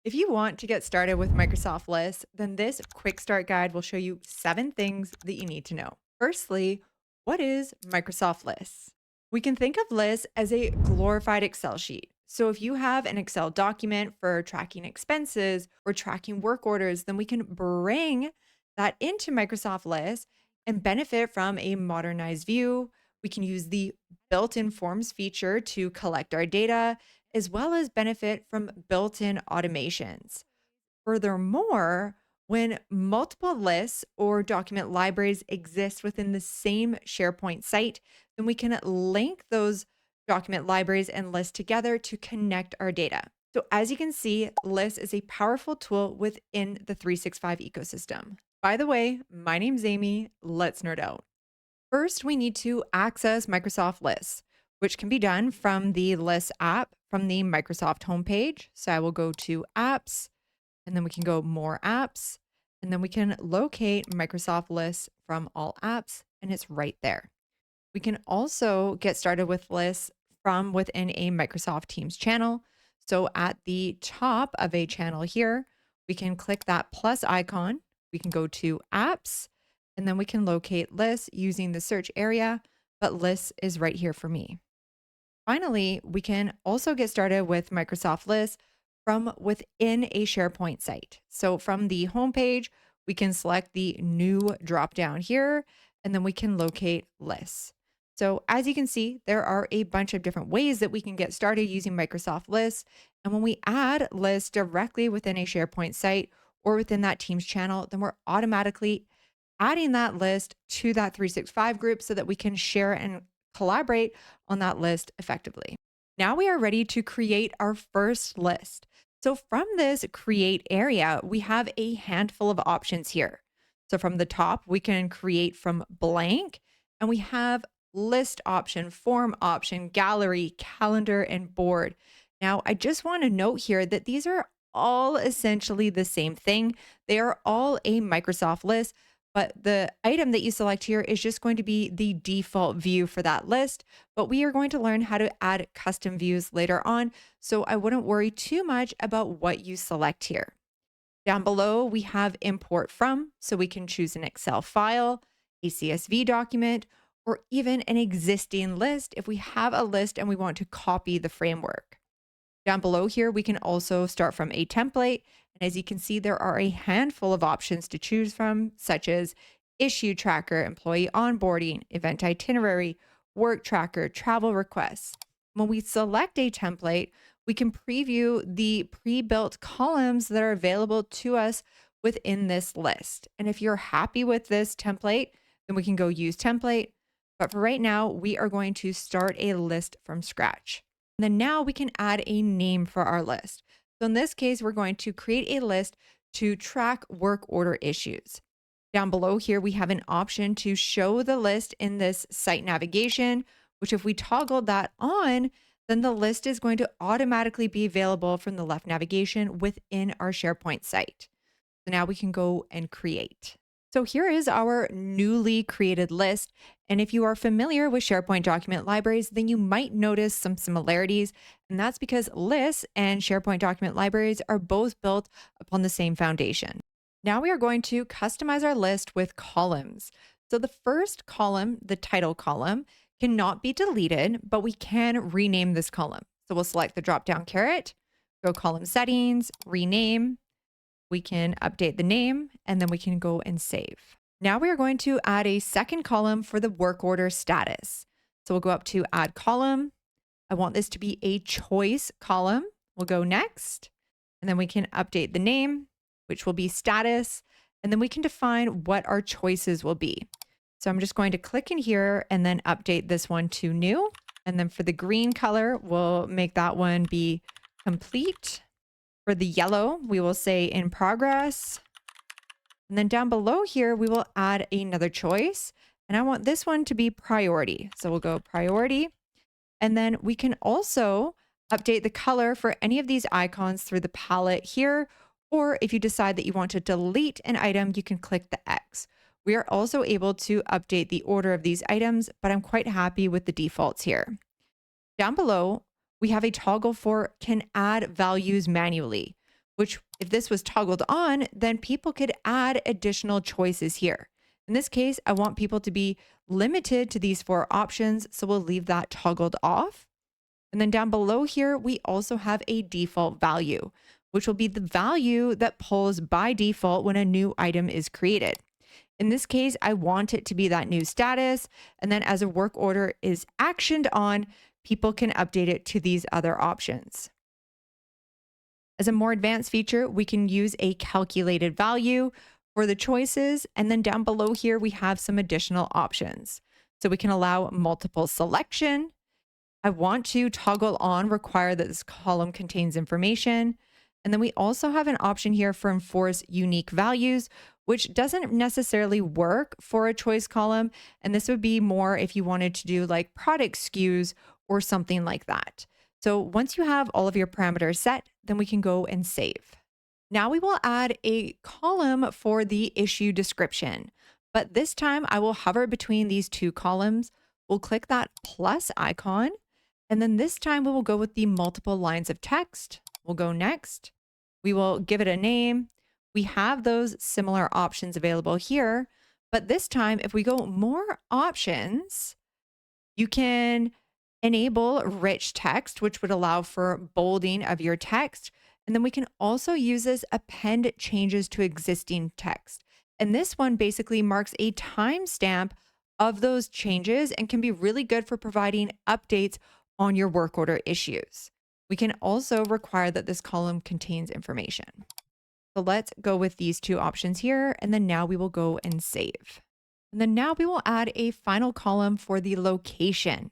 If you want to get started with Microsoft Lists, then this quick start guide will show you 7 things that you need to know. Firstly, what is Microsoft Lists? We can think of lists as a glorified Excel sheet. So if you have an Excel document for tracking expenses or tracking work orders, then we can bring that into Microsoft Lists and benefit from a modernized view. We can use the built in forms feature to collect our data as well as benefit from built in automations. Furthermore, when multiple lists or document libraries exist within the same SharePoint site, then we can link those document libraries and lists together to connect our data. So, as you can see, Lists is a powerful tool within the 365 ecosystem. By the way, my name's Amy. Let's nerd out. First, we need to access Microsoft Lists, which can be done from the Lists app from the Microsoft homepage. So I will go to Apps, and then we can go More Apps, and then we can locate Microsoft Lists from All Apps, and it's right there. We can also get started with lists from within a Microsoft Teams channel. So at the top of a channel here, we can click that plus icon. We can go to apps and then we can locate lists using the search area, but lists is right here for me. Finally, we can also get started with Microsoft Lists from within a SharePoint site. So from the homepage, we can select the new drop down here, and then we can locate lists. So as you can see, there are a bunch of different ways that we can get started using Microsoft Lists. And when we add lists directly within a SharePoint site or within that Teams channel, then we're automatically adding that list to that 365 group so that we can share and collaborate on that list effectively. Now we are ready to create our first list. So from this create area, we have a handful of options here. So from the top, we can create from blank and we have list option, form option, gallery, calendar, and board. Now, I just want to note here that these are all essentially the same thing. They are all a Microsoft list, but the item that you select here is just going to be the default view for that list. But we are going to learn how to add custom views later on. So I wouldn't worry too much about what you select here. Down below, we have import from. So we can choose an Excel file, a CSV document, or even an existing list if we have a list and we want to copy the framework. Down below here, we can also start from a template. And as you can see, there are a handful of options to choose from, such as issue tracker, employee onboarding, event itinerary, work tracker, travel requests. When we select a template, we can preview the pre-built columns that are available to us within this list. And if you're happy with this template, then we can go use template. But for right now, we are going to start a list from scratch. And then now we can add a name for our list. So in this case, we're going to create a list to track work order issues. Down below here, we have an option to show the list in this site navigation, which if we toggle that on, then the list is going to automatically be available from the left navigation within our SharePoint site. So now we can go and create. So here is our newly created list. And if you are familiar with SharePoint document libraries, then you might notice some similarities. And that's because lists and SharePoint document libraries are both built upon the same foundation. Now we are going to customize our list with columns. So the first column, the title column, cannot be deleted, but we can rename this column. So we'll select the drop-down caret, go column settings, rename. We can update the name, and then we can go and save. Now we are going to add a second column for the work order status. So we'll go up to add column. I want this to be a choice column. We'll go next, and then we can update the name, which will be status, and then we can define what our choices will be. So I'm just going to click in here and then update this one to new. And then for the green color, we'll make that one be complete. For the yellow, we will say in progress. And then down below here, we will add another choice. And I want this one to be priority. So we'll go priority. And then we can also update the color for any of these icons through the palette here. Or if you decide that you want to delete an item, you can click the X. We are also able to update the order of these items, but I'm quite happy with the defaults here. Down below, we have a toggle for can add values manually, which if this was toggled on, then people could add additional choices here. In this case, I want people to be limited to these 4 options, so we'll leave that toggled off. And then down below here, we also have a default value, which will be the value that pulls by default when a new item is created. In this case, I want it to be that new status. And then as a work order is actioned on, people can update it to these other options. As a more advanced feature, we can use a calculated value for the choices. And then down below here, we have some additional options. So we can allow multiple selection. I want to toggle on require that this column contains information. And then we also have an option here for enforce unique values, which doesn't necessarily work for a choice column. And this would be more if you wanted to do like product SKUs or something like that. So once you have all of your parameters set, then we can go and save. Now we will add a column for the issue description, but this time I will hover between these 2 columns. We'll click that plus icon, and then this time we will go with the multiple lines of text. We'll go next. We will give it a name. We have those similar options available here, but this time if we go more options, you can enable rich text, which would allow for bolding of your text. And then we can also use this append changes to existing text. And this one basically marks a timestamp of those changes and can be really good for providing updates on your work order issues. We can also require that this column contains information. So let's go with these 2 options here. And then now we will go and save. And then now we will add a final column for the location.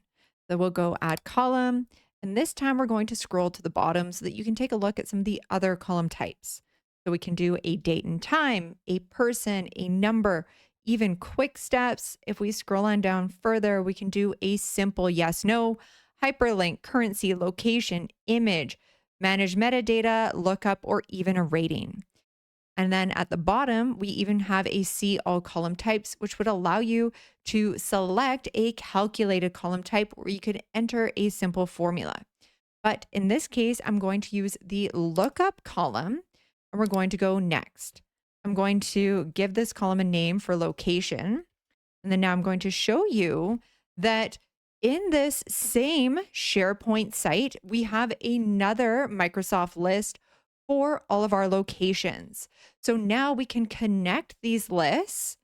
So we'll go add column, and this time we're going to scroll to the bottom so that you can take a look at some of the other column types. So we can do a date and time, a person, a number, even quick steps. If we scroll on down further, we can do a simple yes, no, hyperlink, currency, location, image, manage metadata, lookup, or even a rating. And then at the bottom, we even have a see all column types, which would allow you to select a calculated column type where you could enter a simple formula. But in this case, I'm going to use the lookup column, and we're going to go next. I'm going to give this column a name for location. And then now I'm going to show you that in this same SharePoint site, we have another Microsoft list for all of our locations. So now we can connect these lists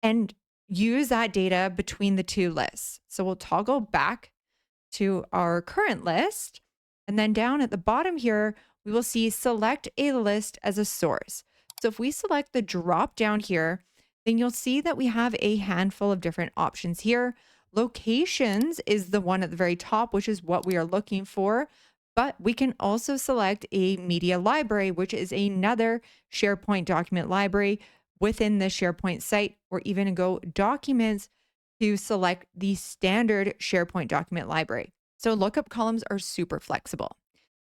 and use that data between the 2 lists. So we'll toggle back to our current list. And then down at the bottom here, we will see select a list as a source. So if we select the drop down here, then you'll see that we have a handful of different options here. Locations is the one at the very top, which is what we are looking for. But we can also select a media library, which is another SharePoint document library within the SharePoint site, or even go documents to select the standard SharePoint document library. So lookup columns are super flexible.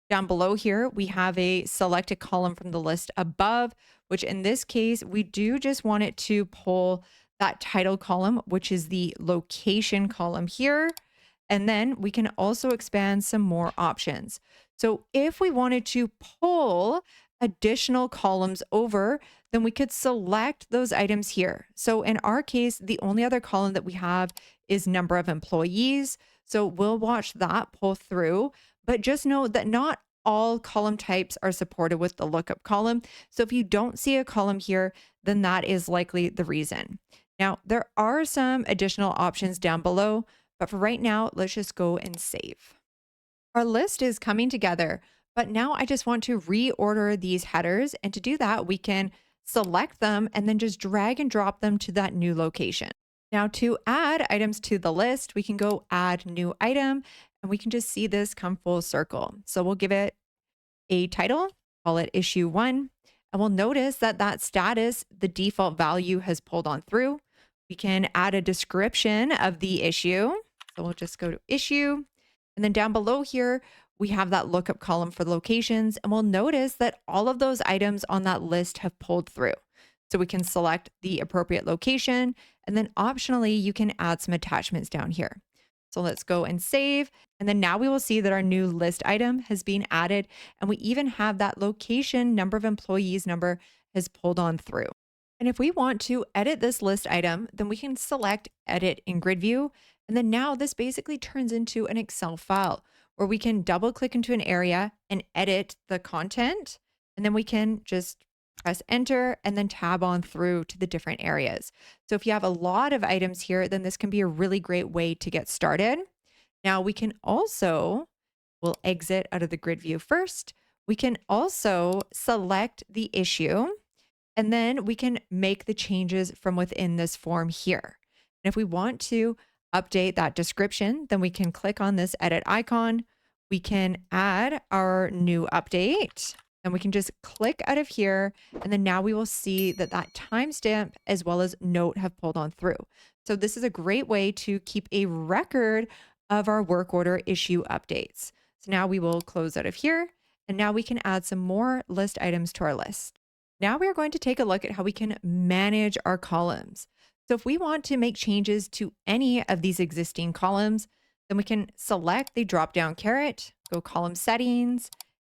Down below here, we have a selected column from the list above, which in this case, we do just want it to pull that title column, which is the location column here. And then we can also expand some more options. So if we wanted to pull additional columns over, then we could select those items here. So in our case, the only other column that we have is number of employees. So we'll watch that pull through, but just note that not all column types are supported with the lookup column. So if you don't see a column here, then that is likely the reason. Now, there are some additional options down below, but for right now, let's just go and save. Our list is coming together, but now I just want to reorder these headers. And to do that, we can select them and then just drag and drop them to that new location. Now to add items to the list, we can go add new item, and we can just see this come full circle. So we'll give it a title, call it issue 1, and we'll notice that that status, the default value has pulled on through. We can add a description of the issue. So we'll just go to issue. And then down below here, we have that lookup column for the locations. And we'll notice that all of those items on that list have pulled through. So we can select the appropriate location. And then optionally, you can add some attachments down here. So let's go and save. And then now we will see that our new list item has been added. And we even have that location number of employees number has pulled on through. And if we want to edit this list item, then we can select edit in grid view. And then now this basically turns into an Excel file where we can double click into an area and edit the content. And then we can just press enter and then tab on through to the different areas. So if you have a lot of items here, then this can be a really great way to get started. Now we can also, we'll exit out of the grid view first. We can also select the issue and then we can make the changes from within this form here. And if we want to update that description, then we can click on this edit icon. We can add our new update and we can just click out of here. And then now we will see that that timestamp as well as note have pulled on through. So this is a great way to keep a record of our work order issue updates. So now we will close out of here and now we can add some more list items to our list. Now we are going to take a look at how we can manage our columns. So if we want to make changes to any of these existing columns, then we can select the drop-down caret, go column settings,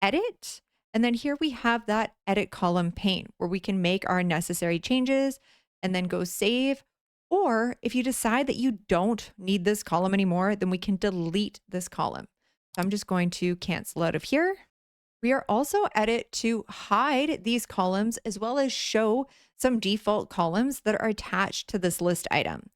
edit, and then here we have that edit column pane where we can make our necessary changes and then go save. Or if you decide that you don't need this column anymore, then we can delete this column. So I'm just going to cancel out of here. We are also edit to hide these columns as well as show some default columns that are attached to this list item.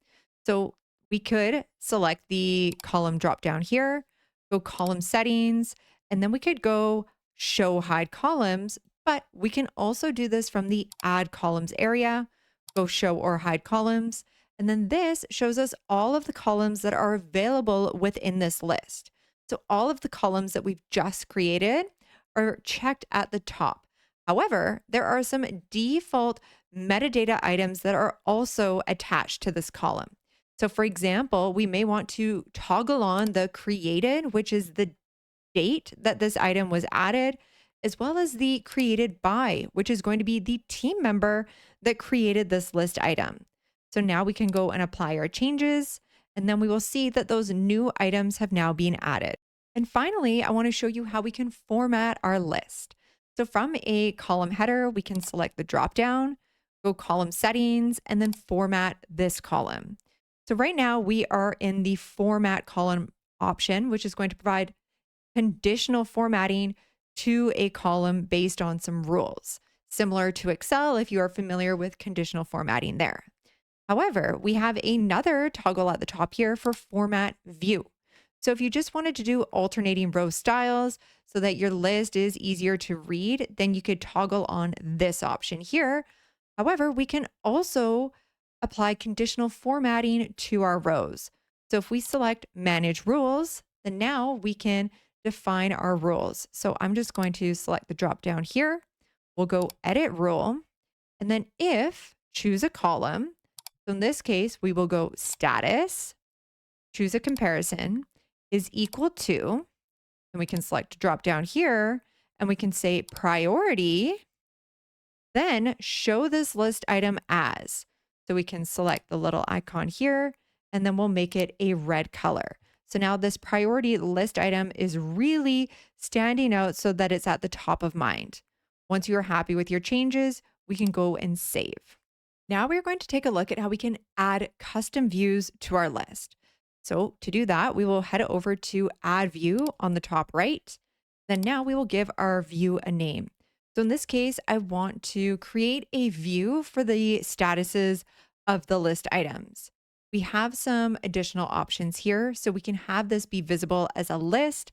So we could select the column drop down here, go column settings, and then we could go show hide columns, but we can also do this from the add columns area, go show or hide columns. And then this shows us all of the columns that are available within this list. So all of the columns that we've just created are checked at the top. However, there are some default metadata items that are also attached to this column. So for example, we may want to toggle on the created, which is the date that this item was added, as well as the created by, which is going to be the team member that created this list item. So now we can go and apply our changes, and then we will see that those new items have now been added. And finally, I want to show you how we can format our list. So from a column header, we can select the dropdown, go column settings, and then format this column. So right now we are in the format column option, which is going to provide conditional formatting to a column based on some rules, similar to Excel if you are familiar with conditional formatting there. However, we have another toggle at the top here for format view. So if you just wanted to do alternating row styles so that your list is easier to read, then you could toggle on this option here. However, we can also apply conditional formatting to our rows. So if we select manage rules, then now we can define our rules. So I'm just going to select the drop down here. We'll go edit rule. And then if choose a column, so in this case, we will go status, choose a comparison is equal to, and we can select drop down here and we can say priority, then show this list item as. So we can select the little icon here and then we'll make it a red color. So now this priority list item is really standing out so that it's at the top of mind. Once you are happy with your changes, we can go and save. Now we're going to take a look at how we can add custom views to our list. So to do that, we will head over to add view on the top right. Then now we will give our view a name. So in this case, I want to create a view for the statuses of the list items. We have some additional options here. So we can have this be visible as a list,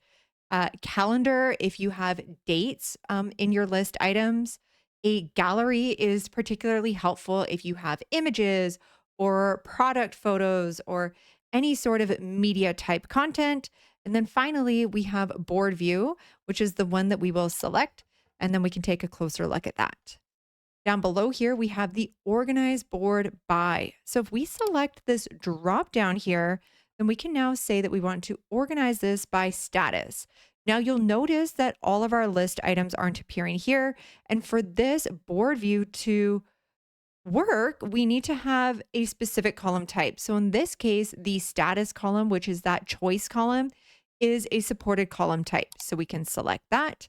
calendar if you have dates in your list items. A gallery is particularly helpful if you have images or product photos or any sort of media type content. And then finally, we have board view, which is the one that we will select. And then we can take a closer look at that. Down below here, we have the organize board by. So if we select this drop down here, then we can now say that we want to organize this by status. Now you'll notice that all of our list items aren't appearing here. And for this board view to Work, we need to have a specific column type. So in this case, the status column, which is that choice column, is a supported column type. So we can select that.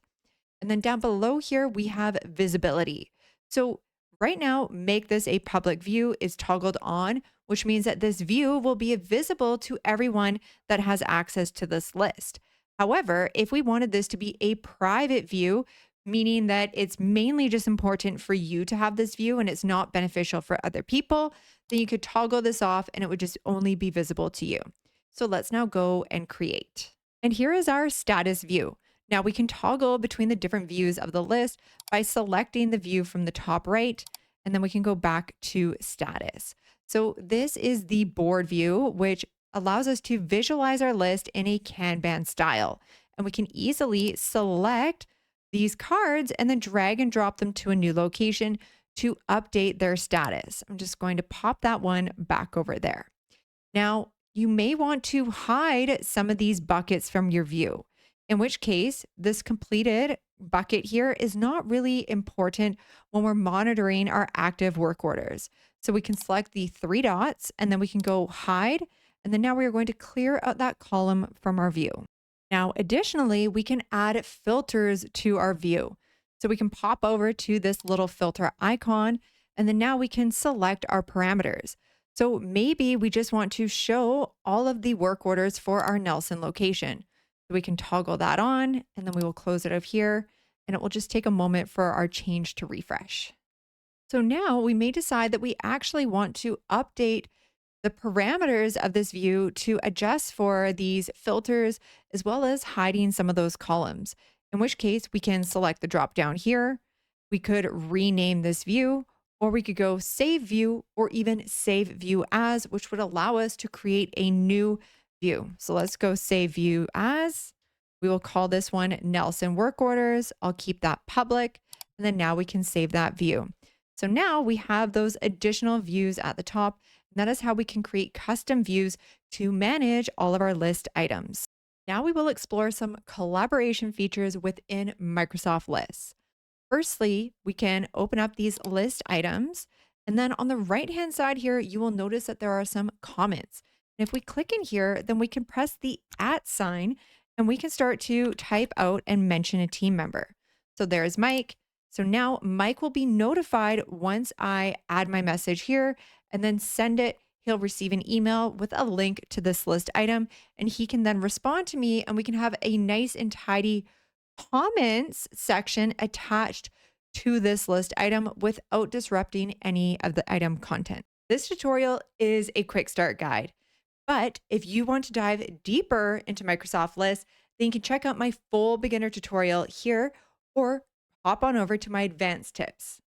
And then down below here, we have visibility. So right now, make this a public view is toggled on, which means that this view will be visible to everyone that has access to this list. However, if we wanted this to be a private view, meaning that it's mainly just important for you to have this view and it's not beneficial for other people, then you could toggle this off and it would just only be visible to you. So let's now go and create. And here is our status view. Now we can toggle between the different views of the list by selecting the view from the top right, and then we can go back to status. So this is the board view, which allows us to visualize our list in a Kanban style. And we can easily select these cards and then drag and drop them to a new location to update their status. I'm just going to pop that one back over there. Now, you may want to hide some of these buckets from your view, in which case, this completed bucket here is not really important when we're monitoring our active work orders. So we can select the three dots and then we can go hide. And then now we are going to clear out that column from our view. Now, additionally, we can add filters to our view. So we can pop over to this little filter icon, and then now we can select our parameters. So maybe we just want to show all of the work orders for our Nelson location. So we can toggle that on, and then we will close it up here, and it will just take a moment for our change to refresh. So now we may decide that we actually want to update the parameters of this view to adjust for these filters, as well as hiding some of those columns, in which case we can select the drop down here. We could rename this view, or we could go save view or even save view as, which would allow us to create a new view. So let's go save view as. We will call this one Nelson work orders. I'll keep that public. And then now we can save that view. So now we have those additional views at the top. And that is how we can create custom views to manage all of our list items. Now we will explore some collaboration features within Microsoft Lists. Firstly, we can open up these list items. And then on the right-hand side here, you will notice that there are some comments. And if we click in here, then we can press the @ sign and we can start to type out and mention a team member. So there's Mike. So now Mike will be notified once I add my message here and then send it. He'll receive an email with a link to this list item, and he can then respond to me, and we can have a nice and tidy comments section attached to this list item without disrupting any of the item content. This tutorial is a quick start guide, but if you want to dive deeper into Microsoft Lists, then you can check out my full beginner tutorial here or hop on over to my advanced tips.